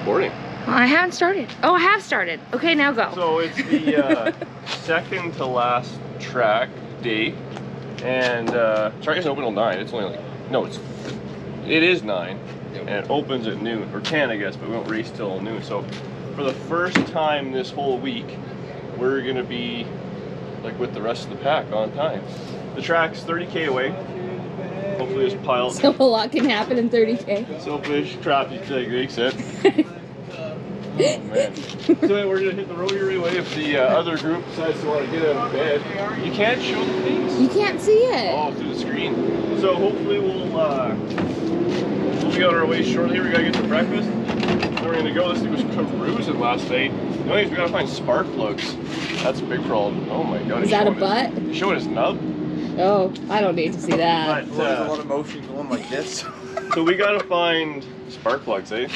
Morning. Well, I haven't started. Oh, I have started. Okay, now go. So it's the second to last track day, and track isn't open till 9. It's only like, no, it is 9, and it opens at noon, or 10 I guess, but we won't race till noon. So for the first time this whole week, we're gonna be like with the rest of the pack on time. The track's 30K away. Hopefully this pile. So a lot can happen in 30K. Selfish, crappy, like Greg said. Oh man. So we're gonna hit the road here right away if the other group decides to want to get out of bed. You can't show the face. You can't see it. Oh, through the screen. So hopefully we'll be on our way shortly. We gotta get some breakfast. Then we're gonna go. This thing was cruising last night. The only thing is we gotta find spark plugs. That's a big problem. Oh my god. Is that a butt? He's showing his nub. Oh, I don't need to see that. But, there's a lot of motion going like this. So we gotta find spark plugs, eh?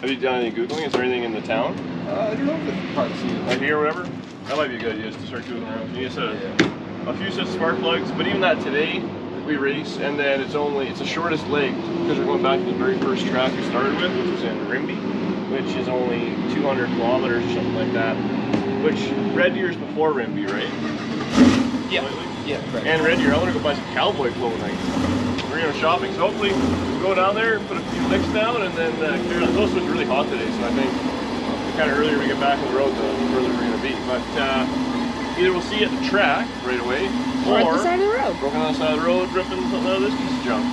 Have you done any Googling? Is there anything in the town? I don't know if it's part of the Like here or whatever? That might be a good idea just to start Googling around. You just a few sets of spark plugs, but even that today, we race, and then it's the shortest leg, because we're going back to the very first track we started with, which was in Rimby, which is only 200 kilometers or something like that. Which, Red Deer's before Rimby, right? Yeah. Yeah, correct. And Red Deer, I want to go buy some cowboy clothing. We're going shopping, so hopefully we'll go down there, put a few licks down, and then clear it. It's really hot today, so I think the kind of earlier we get back on the road, the further we're going to be. But either we'll see you at the track right away, or at the side of the road. Broken on the side of the road, ripping something out of this piece of junk.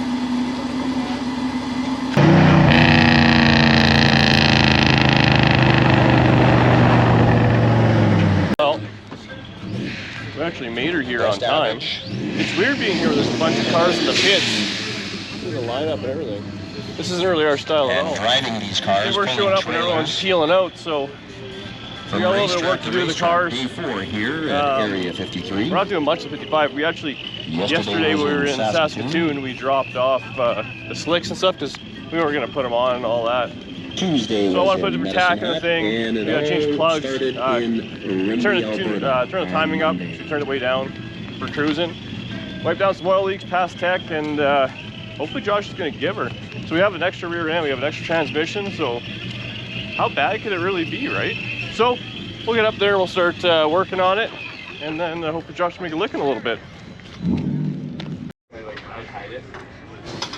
Well, we actually made her here on time. It's weird being here with this bunch of cars in the pits. There's a lineup and everything. This isn't really our style at all. Driving these cars, we're showing up and everyone's peeling out, so we got a little bit of work to do with the cars. B4 here at Area 53. We're not doing much of 55. We actually, yesterday we were in Saskatoon, we dropped off the slicks and stuff because we weren't going to put them on and all that. Tuesday so I want to put the tack in the thing. We got to change the plugs. Turn the timing up. So turn it way down for cruising. Wipe down some oil leaks past tech, and hopefully Josh is going to give her. So we have an extra rear end. We have an extra transmission. So how bad could it really be, right? So we'll get up there and we'll start working on it, and then hopefully Josh will make a lick in a little bit.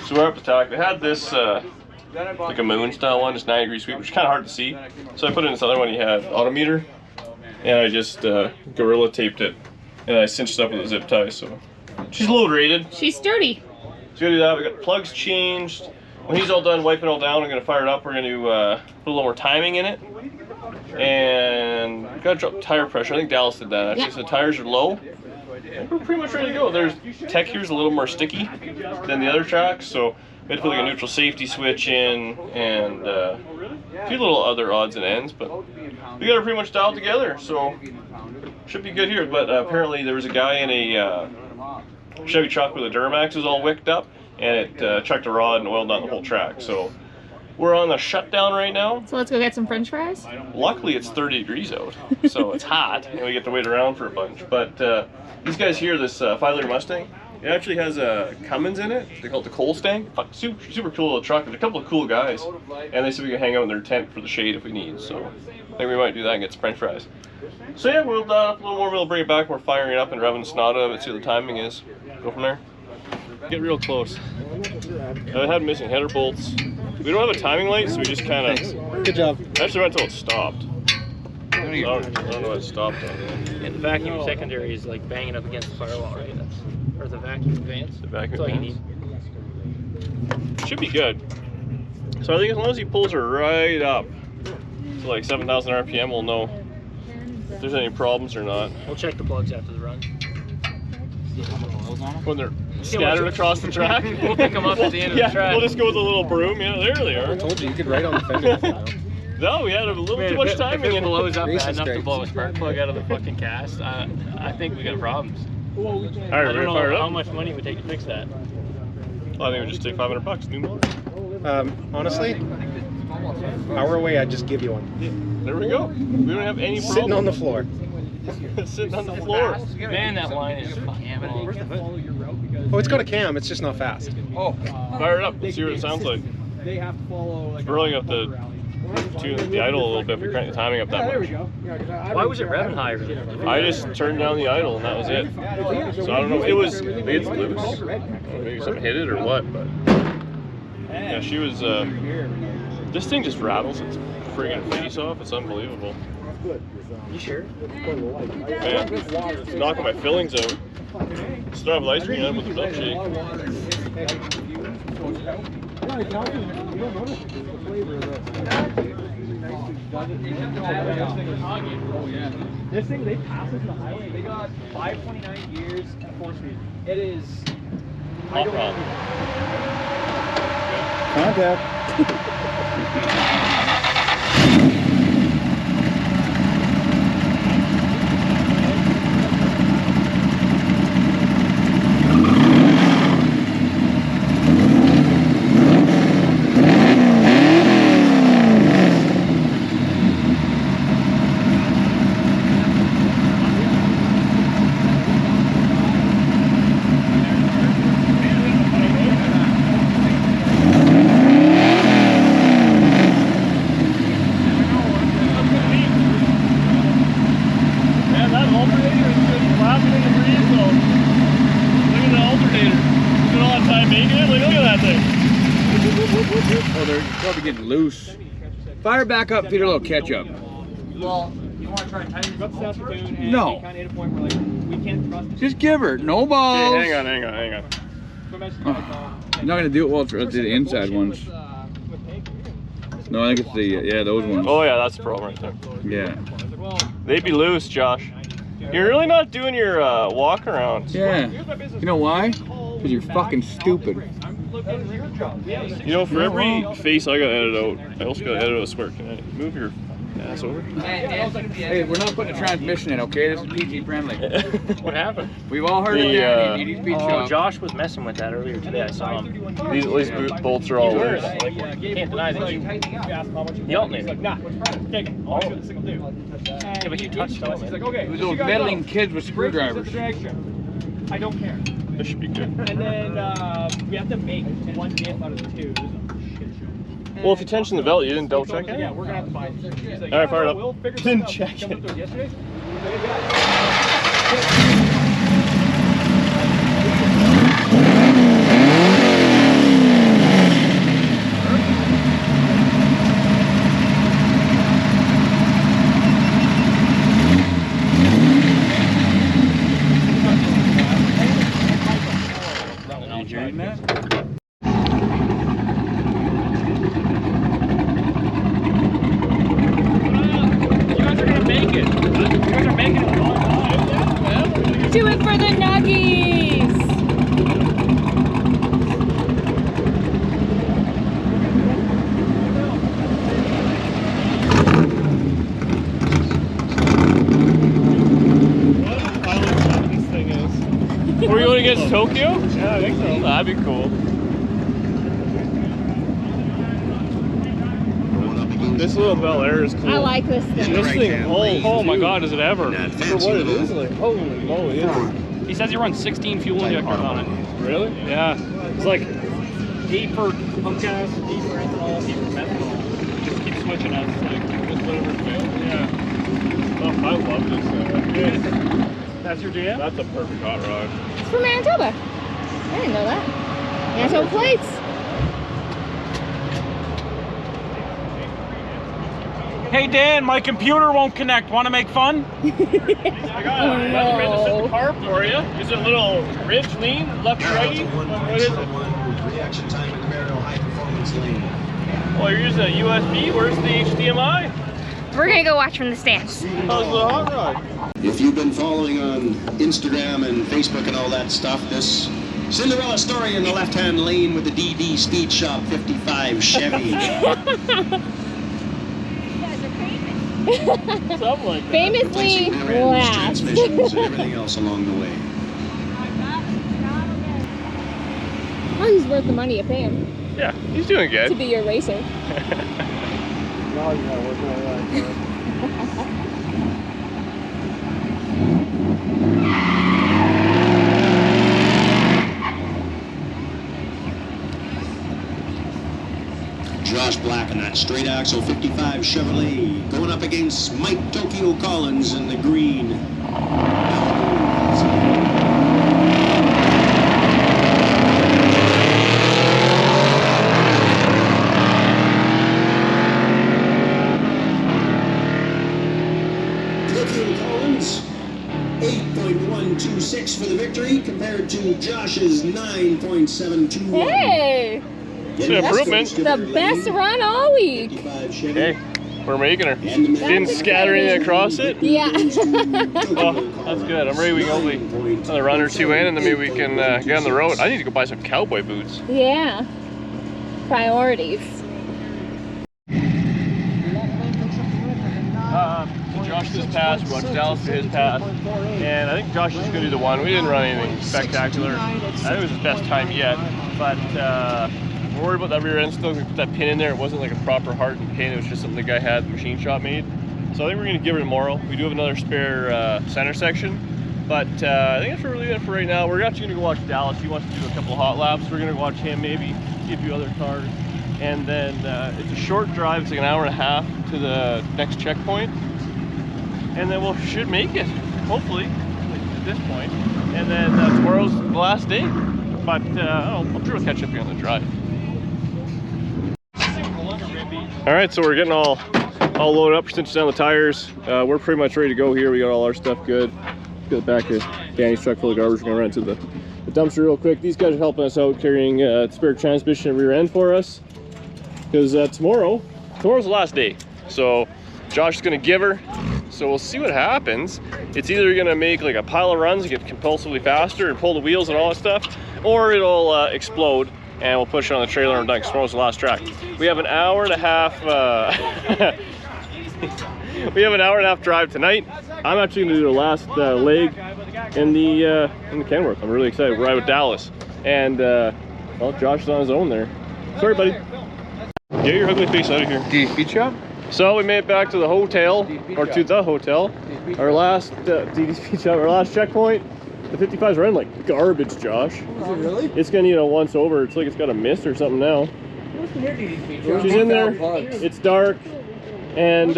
So we're up to tack. They had this like a moon style one, just 90-degree sweep, which is kind of hard to see. So I put in this other one. You had autometer, and I just gorilla taped it, and I cinched it up with a zip tie. So she's load rated. She's sturdy. So we gotta do that. We got plugs changed. When he's all done wiping it all down, I'm gonna fire it up. We're gonna put a little more timing in it, and we gotta drop tire pressure. I think Dallas did that actually. Yeah. So the tires are low. We're pretty much ready to go. There's tech here's a little more sticky than the other tracks, so we had to put like a neutral safety switch in, and a few little other odds and ends, but we got it pretty much dialed together, so should be good here. But apparently there was a guy in a Chevy truck with a Duramax was all wicked up, and it chucked a rod and oiled down the whole track. So we're on the shutdown right now. So let's go get some French fries. Luckily it's 30 degrees out, so it's hot, and we get to wait around for a bunch. But these guys here, this 5-liter Mustang, it actually has a Cummins in it. They call it the Coal Stang. Super cool little truck. There's a couple of cool guys, and they said we can hang out in their tent for the shade if we need. So I think we might do that and get some French fries. So yeah, we'll a little more. We'll bring it back. We're firing it up and revving the snot out of it. See what the timing is. Go from there. Get real close. I had missing header bolts. We don't have a timing light, so we just kind of. Good job. Actually went until it stopped. I don't know what it stopped on. And the vacuum secondary is like banging up against the firewall, right? Or the vacuum advance. The vacuum That's all advance. you need. Should be good. So I think as long as he pulls her right up to like 7,000 RPM, we'll know if there's any problems or not. We'll check the plugs after the run. When they're scattered across the track. We'll pick them up at the end of the track. We'll just go with a little broom. Yeah, there they are. I told you could write on the fender. No, we had a little too much timing in it. Blows up bad enough to blow a spark plug out of the fucking cast. I think we got problems. All right, I we're don't gonna fire know it how up. much money it would take to fix that. Well, I think we just take $500. New motor. Honestly, hour away, I'd just give you one. There we go. We don't have any problem. Sitting on the floor. Sitting on the floor. Man, that line is fucking long. Oh, it's got a cam. It's just not fast. Oh, fire it up. Let's see what it sounds like. They have to follow like Really have to tune the idle a little bit if we crank the timing up that much. Why was it revving higher? I just turned down the idle and that was it. So I don't know. It was maybe it's loose. Maybe something hit it or what, but yeah, she was. This thing just rattles its friggin' face off. It's unbelievable. You sure? Man, it's knocking my fillings out. Still have ice cream with the milkshake. This thing, they pass us the highway. They got 529 years at 4 speed. It is. Hot rod. Contact. Oh, they're probably getting loose. Fire back up, Peter, a little catch up. Well, you want to try and tighten this up first? And No. we kind of hit a point where like we can't trust. Just give her. No balls. Hey, hang on. I'm not gonna do it well for the inside ones. No, I think it's the yeah, those ones. Oh yeah, that's the problem right there. Yeah. They'd be loose, Josh. You're really not doing your walk arounds. Yeah. You know why? Because you're fucking stupid. You know, for every face I got edited out, I also got edited out a square. Can I move your ass over? Hey, we're not putting a transmission in, okay? This is PG friendly. What happened? We've all heard of that. He needs speed Oh, shop. Josh was messing with that earlier today. I saw him. These at least bolts are all loose. Can't deny that you alternated. Nah, take it. I'll show this thing will do. Yeah, but you touched on He's it. like, okay. It was so those you guys meddling know. kids with screwdrivers. I don't care. This should be good. And then we have to make one diff out of the two. Well, if you tension the belt, you didn't double check it? Yeah, we're gonna have to buy it. He's like, All right, fire it up. We'll figure Didn't something out. check Jumped it. up to yesterday. You hearing that? You guys are gonna make it. You guys are making it a long time. Do it for the nuggies! Were you going against Tokyo? Yeah, I think so. That'd be cool. This little Bel Air is cool. I like this thing. This thing, oh my god, is it ever? For what it is, like, holy moly. Yeah. He says he runs 16 fuel injectors on it. Really? Yeah. It's like 8 for pump gas, 8 for ethanol, 8 for methanol. Just keep switching out. It's like, Just whatever fails. Yeah. Oh, I love this thing. that's your jam? That's a perfect hot rod. It's from Manitoba. I didn't know that. Manitoba plates. Hey Dan, my computer won't connect. Want to make fun? I got it. That's ready to set the carb for you. Is it a little ridge lean, lefty righty? What is it? Reaction time in Camaro high performance lane. Well, you're using a USB. Where's the HDMI? We're gonna go watch from the stands. How's the hot rod? If you've been following on Instagram and Facebook and all that stuff, this Cinderella story in the left-hand lane with the DD Speed Shop 55 Chevy. Something like that. Famously Replacing rear ends, last. transmissions, and everything else along the way. Oh, he's worth the money you pay him Yeah, he's doing to good. be your racer. Josh Black and that straight axle 55 Chevrolet going up against Mike Tokyo Collins in the green. Tokyo Collins 8.126 for the victory compared to Josh's 9.721. Hey! It's an improvement. The best run all week. Hey, we're making her. Didn't scatter anything across it? Yeah. Oh, that's good. I'm ready. We can only another run or two in, and then maybe we can get on the road. I need to go buy some cowboy boots. Yeah. Priorities. So Josh did his pass, we watched Dallas do his pass, and I think Josh is going to do the one. We didn't run anything spectacular. I think it was his best time yet, but we're worried about that rear end still. We put that pin in there. It wasn't like a proper hardened pin. It was just something the guy had the machine shop made. So I think we're going to give her tomorrow. We do have another spare center section, but I think that's what we're leaving it for right now. We're actually going to go watch Dallas. He wants to do a couple of hot laps. We're going to watch him, maybe see a few other cars. And then it's a short drive. It's like an hour and a half to the next checkpoint. And then we should make it, hopefully, at this point. And then tomorrow's the last day. But I'm sure we'll catch up here on the drive. All right, so we're getting all loaded up, cinching down the tires. We're pretty much ready to go here. We got all our stuff good. Get back of Danny's truck full of garbage. We're gonna run into the dumpster real quick. These guys are helping us out, carrying spare transmission and rear end for us. Because tomorrow's the last day. So Josh is gonna give her. So we'll see what happens. It's either gonna make like a pile of runs and get compulsively faster and pull the wheels and all that stuff, or it'll explode and we'll push it on the trailer and done. Tomorrow's the last track. We have an hour and a half. We have an hour and a half drive tonight. I'm actually gonna do the last leg in the Kenworth. I'm really excited. We're out with Dallas, and well, Josh is on his own there. Sorry, buddy. Get your ugly face out of here. DD Speed Shop? So we made it back to the hotel, or to the hotel. Our last DD Speed Shop, our last checkpoint. The 55's running like garbage, Josh. Is it really? It's gonna need a once over. It's like it's got a mist or something now. She's in there. It's dark, and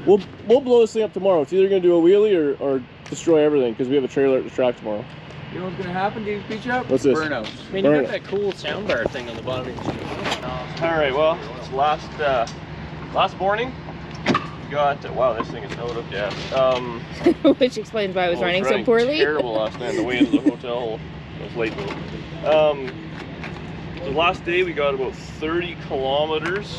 we'll blow this thing up tomorrow. It's either gonna do a wheelie or destroy everything because we have a trailer at the track tomorrow. You know what's gonna happen, DD Speed Shop? What's this? Burnouts. I mean, you got that cool soundbar thing on the bottom of your screen. All right, well, it's last morning. We got wow, this thing is held up gas. Which explains why I was Well, running so poorly. Terrible last night on the way into the hotel. It was late though. The last day we got about 30 kilometers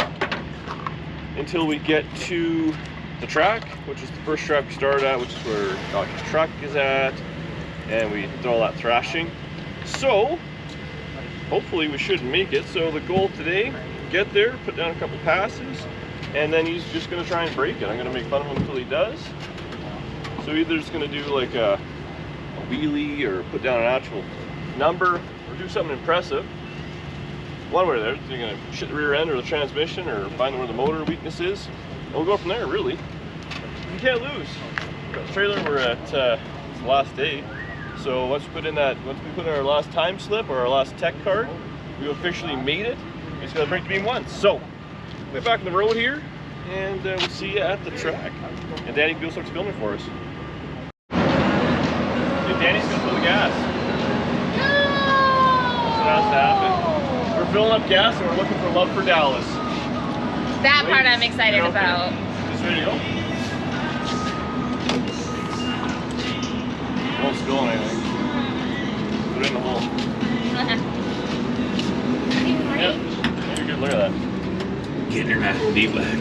until we get to the track, which is the first track we started at, which is where Doc's truck is at, and we did all that thrashing. So hopefully we should make it. So the goal today, get there, put down a couple passes, and then he's just gonna try and break it. I'm gonna make fun of him until he does. So either he's gonna do like a wheelie or put down an actual number or do something impressive. One way or the other, you're gonna shit the rear end or the transmission or find where the motor weakness is. And we'll go from there, really. You can't lose. We've got the trailer, we're at it's the last day. So once we put in our last time slip or our last tech card, we officially made it. We just gotta break the beam once. So we're back on the road here, and we'll see you at the track. And Danny Bill starts filming for us. Dude, Danny's gonna fill the gas. That's what has to happen. We're filling up gas and we're looking for love for Dallas. That part I'm excited Okay. about. Just ready to go? Won't spill on anything. Put it in the hole. Yeah, you're good. Look at that. Getting her back in D-Black.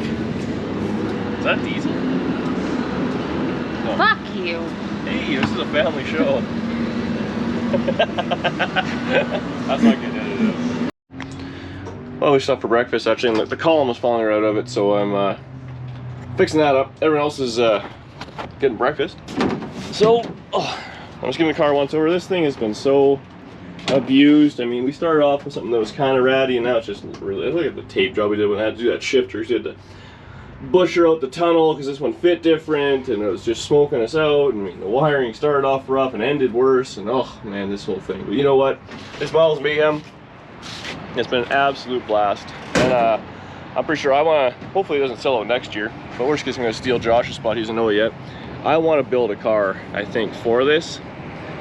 Is that diesel? No. Fuck you. Hey, this is a family show. That's not getting edited out. Well, we stopped for breakfast actually, and the column was falling right out of it, so I'm fixing that up. Everyone else is getting breakfast. So, I'm just giving the car once over. This thing has been so abused. I mean, we started off with something that was kind of ratty, and now it's just really, look at the tape job we did when I had to do that shifter. We had to busher out the tunnel because this one fit different, and it was just smoking us out. I mean, the wiring started off rough and ended worse, and oh man, this whole thing. But you know what? This model's mayhem. It's been an absolute blast. And I'm pretty sure I want to, hopefully it doesn't sell out next year, but worst case I'm going to steal Josh's spot. He doesn't know it yet. I want to build a car, I think, for this.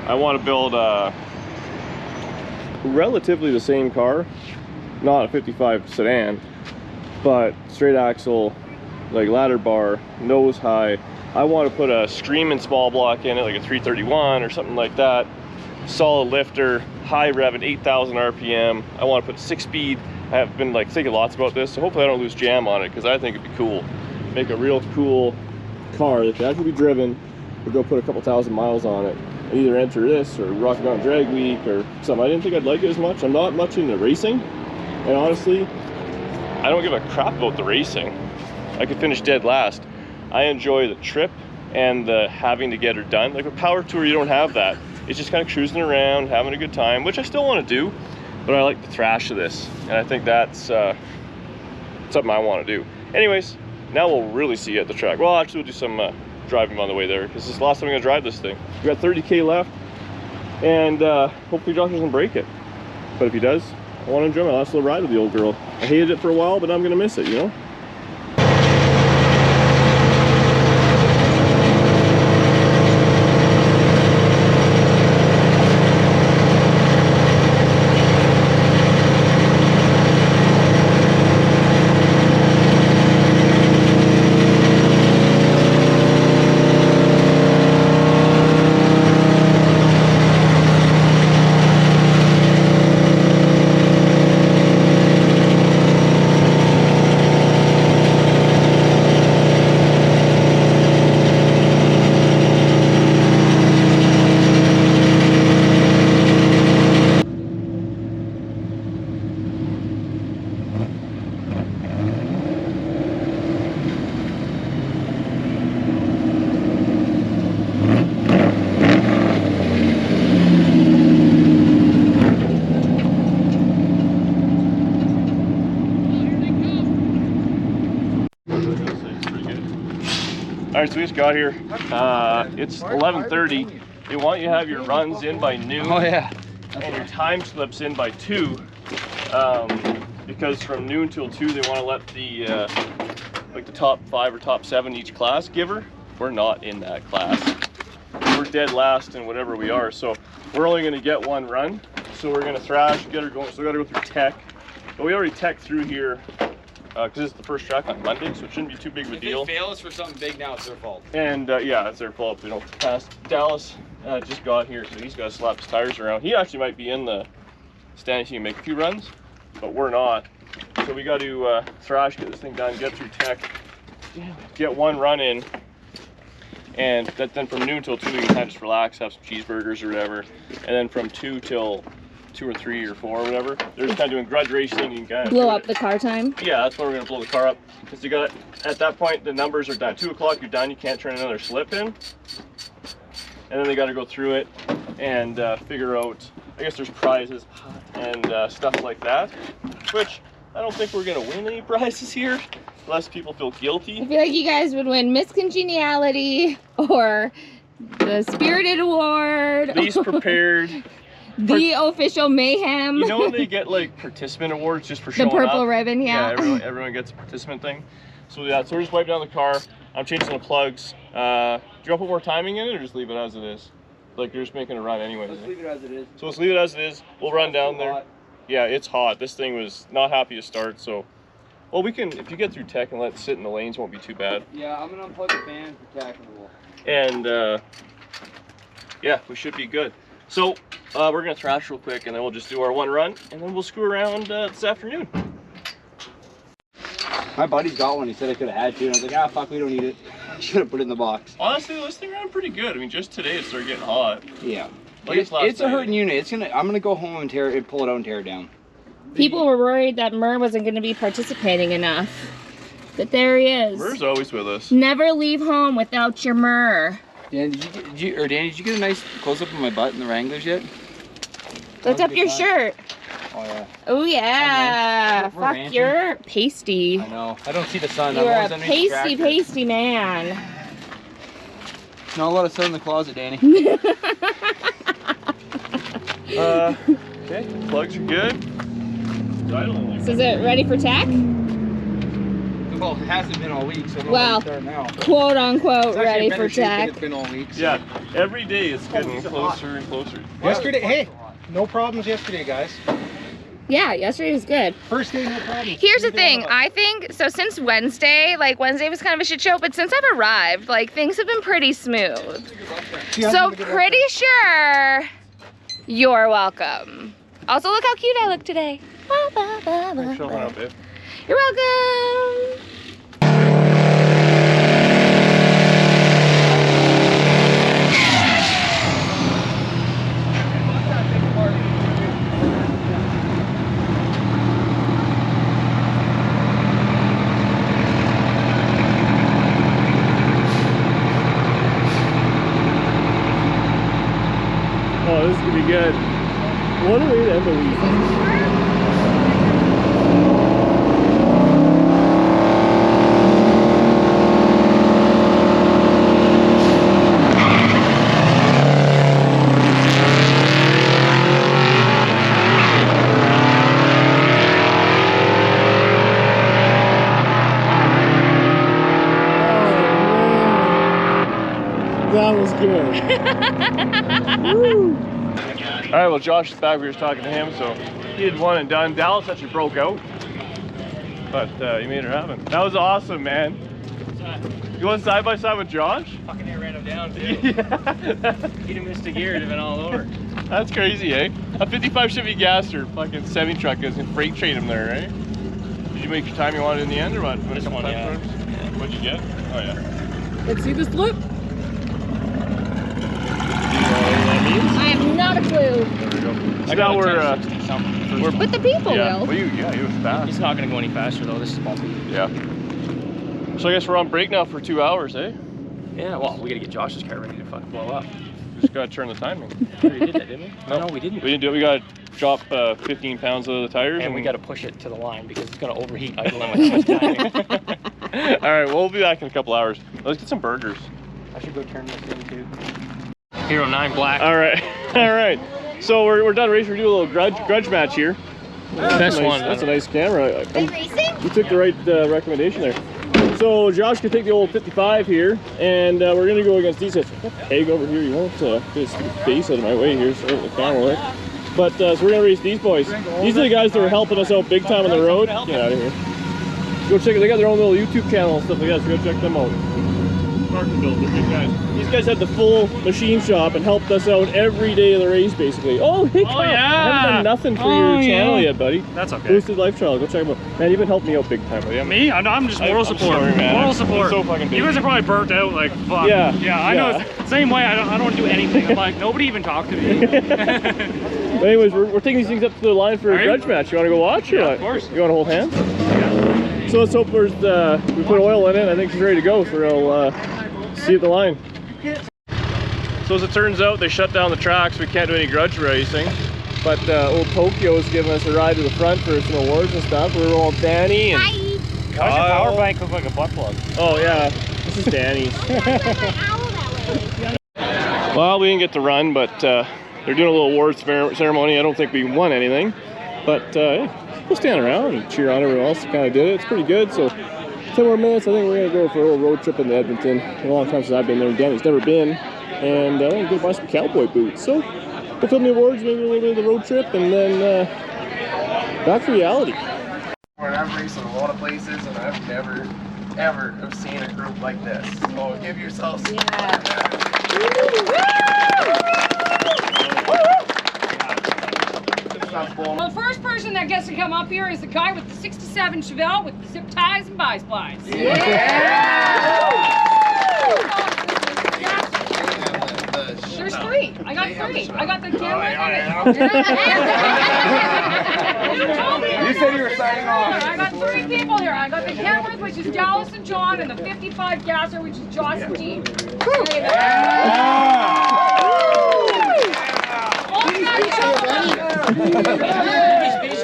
I want to build relatively the same car, not a 55 sedan, but straight axle, like ladder bar, nose high. I want to put a screaming small block in it, like a 331 or something like that. Solid lifter, high rev at 8,000 RPM. I want to put 6-speed. I have been like thinking lots about this, so hopefully I don't lose jam on it, because I think it'd be cool. Make a real cool car that can actually be driven. We'll go put a couple thousand miles on it and either enter this or Rocky Mountain Drag Week or something. I didn't think I'd like it as much. I'm not much into racing, and honestly, I don't give a crap about the racing. I could finish dead last. I enjoy the trip and the having to get her done. Like a power tour, you don't have that. It's just kind of cruising around, having a good time, which I still want to do, but I like the thrash of this, and I think that's something I want to do. Anyways, now we'll really see you at the track. Well, actually, we'll do some driving on the way there, because this is the last time I'm going to drive this thing. We got 30K left, and hopefully Josh doesn't break it. But if he does, I want to enjoy my last little ride with the old girl. I hated it for a while, but I'm going to miss it, you know? All right, so we just got here. It's 11:30. They want you to have your runs in by noon. Oh yeah. And your time slips in by 2. Because from noon till 2, they want to let the like the top 5 or top 7 each class give her. We're not in that class. We're dead last in whatever we are. So we're only going to get 1 run. So we're going to thrash, get her going. So we got to go through tech. But we already tech through here. Because it's the first track on Monday, so it shouldn't be too big of a deal. If they fail us for something big now, it's their fault. And yeah, it's their fault if they don't pass. Dallas just got here, so he's got to slap his tires around. He actually might be in the standings. He can make a few runs, but we're not. So we got to thrash, get this thing done, get through tech, get 1 run in, and then from noon till 2 you can kind of just relax, have some cheeseburgers or whatever, and then from 2 till 2 or 3 or 4 or whatever, they're just kind of doing grudge racing. You can kind of blow up the car time. Yeah, that's why we're gonna blow the car up, because you got, at that point the numbers are done. 2 o'clock you're done. You can't turn another slip in, and then they got to go through it and figure out, I guess there's prizes and stuff like that, which I don't think we're gonna win any prizes here unless people feel guilty. I feel like you guys would win Miss Congeniality or the Spirited Award. Least prepared. The official mayhem. You know when they get like participant awards just for the showing up? purple ribbon, yeah. Yeah, everyone gets a participant thing. So yeah, so we're just wiping down the car. I'm changing the plugs. Do you want to put more timing in it or just leave it as it is? Like you're just making a run anyways. Let's leave it as it is. So let's leave it as it is. We'll run down there. Yeah, it's hot. This thing was not happy to start, so. Well, we can, if you get through tech and let it sit in the lanes, won't be too bad. Yeah, I'm gonna unplug the fan for tech and we'll. And yeah, we should be good. So we're gonna thrash real quick, and then we'll just do our 1 run, and then we'll screw around this afternoon. My buddy's got one. He said I could have had 2, and I was like, ah, fuck, we don't need it. Should have put it in the box. Honestly, this thing ran pretty good. I mean, just today it started getting hot. Yeah. Like It's a hurting unit. I'm gonna go home and pull it out and tear it down. People were worried that Murr wasn't going to be participating enough. But there he is. Murr's always with us. Never leave home without your Murr. Dan, did you get a nice close up of my butt in the Wranglers yet? Lift up your shirt. Oh yeah. Oh yeah. We're Fuck, ranching. you're pasty. I know. I don't see the sun. You're I'm a always underneath the pasty man. tractor. Not a lot of sun in the closet, Danny. Okay, plugs are good. So is it ready for tack? Well, it hasn't been all week, so Well, now. quote unquote ready for tack. It's been all week. So. Yeah, every day it's getting closer and closer. Yesterday, hey, no problems yesterday, guys. Yeah, yesterday was good. First day, no problems. Here's the thing, I think, so since Wednesday, like Wednesday was kind of a shit show, but since I've arrived, like things have been pretty smooth. So pretty sure you're welcome. Also, look how cute I look today. Thanks for showing up, babe. You're welcome. Oh, this is gonna be good. What a way to end the week. That was good. All right, well, Josh is back. We were just talking to him, so he did one and done. Dallas actually broke out, but you made it happen. That was awesome, man. You went side by side with Josh? Fucking near ran him down, too. Yeah. He'd have missed a gear, it'd have been all over. That's crazy, eh? A 55 Chevy Gasser fucking semi-truck is and freight train him there, right? Did you make your time you wanted in the end, or what? This one, yeah. What'd you get? Oh, yeah. Let's see this flip. I have not a clue. There we go. I So got now a we're 1060 something. we're But the people yeah. will. Well, he was fast. It's not gonna go any faster though. This is bumpy. Yeah. So I guess we're on break now for 2 hours, eh? Yeah. Well, we gotta get Josh's car ready to fucking blow up. Just gotta turn the timing. We already did that, didn't we? No, we didn't. We didn't do it. We gotta drop 15 pounds of the tires, And we gotta push it to the line because it's gonna overheat idling with too much timing. All right, we'll be back in a couple hours. Let's get some burgers. I should go turn this in too. Hero 9 black. All right, all right. So we're done racing. We're doing a little grudge match here. Best nice, one. That's a nice camera. Are you racing? You took the right recommendation there. So Josh can take the old 55 here, and we're gonna go against these guys. Peg over here. You won't get his face out of my way here, so the camera work. But so we're gonna race these boys. These are the guys that were helping us out big time on the road. Get out of here. Go check it. They got their own little YouTube channel and stuff like that. So go check them out. They're good guys. These guys had the full machine shop and helped us out every day of the race, basically. Oh, hey, Kyle. yeah. I haven't done nothing for your channel yet, buddy. That's okay. Boosted Life Trial. Go check them out. Man, you've been helping me out big time, buddy. Me? I'm just moral I'm support. sorry, man. Moral I'm support. so fucking big. You guys are probably burnt out like fuck. Yeah. Yeah, I know. It's the same way. I don't want to do anything. I'm like, nobody even talk to me. But anyways, we're taking these things up to the line for a grudge match. You want to go watch? Or Yeah, what? of course. You want to hold hands? Yeah. So let's hope we put oil in it. I think she's ready to go, so we'll see you at the line. So as it turns out, they shut down the tracks. We can't do any grudge racing. But old Tokyo is giving us a ride to the front for some awards and stuff. We're all Danny and Hi. Why does your power bank look like a butt plug? oh yeah, this is Danny's. Well, we didn't get to run, but they're doing a little awards ceremony. I don't think we won anything, but we'll stand around and cheer on everyone else that kind of did it. It's pretty good. So 10 more minutes, I think we're gonna go for a little road trip into Edmonton. A long time since I've been there. Danny's never been, and I'm gonna go buy some cowboy boots. So we'll film the awards, maybe a little bit of the road trip, and then back to reality. I've raced in a lot of places, and I've never, ever have seen a group like this. So give yourselves some Well, the first person that gets to come up here is the guy with the 67 Chevelle with the zip ties and biplanes. There's three. I got three. I got the camera. You said you were signing off. I got three people here. I got the cameras, which is Dallas and John, and the 55 Gasser, which is Josh and Dean.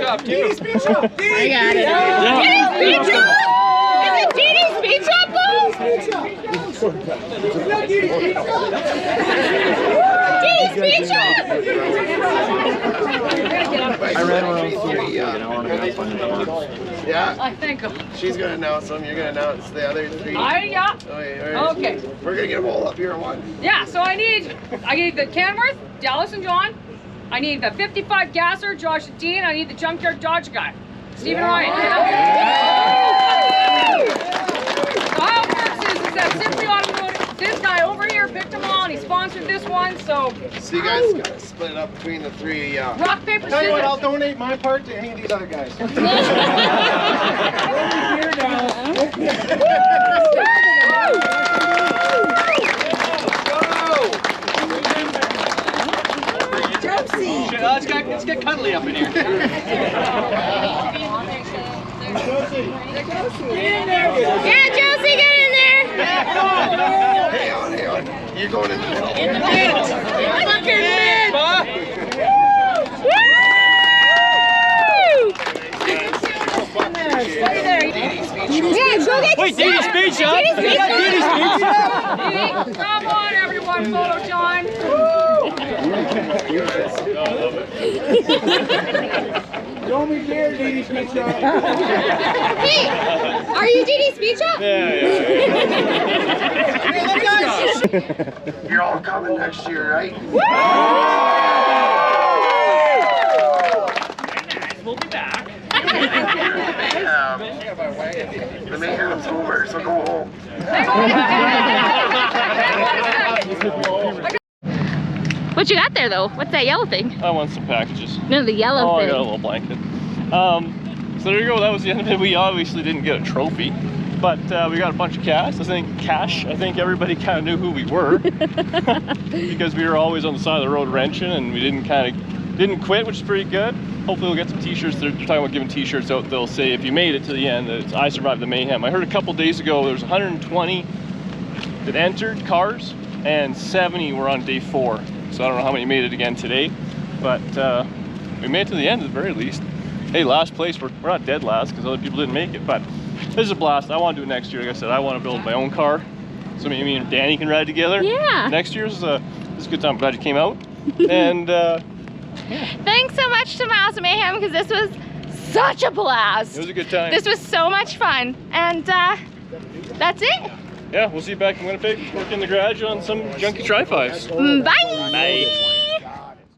I got it. Diddy's Beach Shop? Is it Diddy's Beach Shop, though? Diddy's Beach Shop! I Yeah. I think. She's gonna announce them. You're gonna announce the other 3. Yeah. Okay. We're gonna get them all up here in one. Yeah. So I need the Kenworth, Dallas and John. I need the 55 Gasser, Josh and Dean. I need the Junkyard Dodge guy, Stephen Ryan. So how it works is that Simply Automotive, this guy over here picked them all, and he sponsored this one. So you guys gotta split it up between the 3. rock, paper, Tell you what, I'll scissors. donate my part to any of these other guys. Let's get cuddly up in here. Yeah, Josie, get in there. Hang on. You're going in the middle. Fucking mid. Yeah, go get Wait, Dee Dee's speed shop. Come on, everyone, photo time. Don't be scared, Dee Dee's Speed Shop. Hey, are you Dee Dee's Speed Shop? You're all coming next year, right? We'll be back. The mayhem's over, so go home. What you got there though? What's that yellow thing? I want some packages. No, the yellow Oh, I thing. got a little blanket. So there you go. That was the end of it. We obviously didn't get a trophy, but we got a bunch of cash. I think everybody kind of knew who we were because we were always on the side of the road wrenching, and we didn't quit, which is pretty good. Hopefully we'll get some t-shirts. They're talking about giving t-shirts out. They'll say if you made it to the end, that it's I survived the mayhem. I heard a couple days ago there was 120 that entered cars, and 70 were on day 4. So I don't know how many made it again today, but we made it to the end at the very least. Hey, last place, we're not dead last because other people didn't make it, but this is a blast. I want to do it next year. Like I said, I want to build my own car so maybe me and Danny can ride together. Yeah. Next year's it's a good time. I'm glad you came out. And Thanks so much to Miles of Mayhem because this was such a blast. it was a good time. This was so much fun. And that's it. Yeah, we'll see you back in Winnipeg. Work in the garage on some junky tri-5s. Bye. Bye.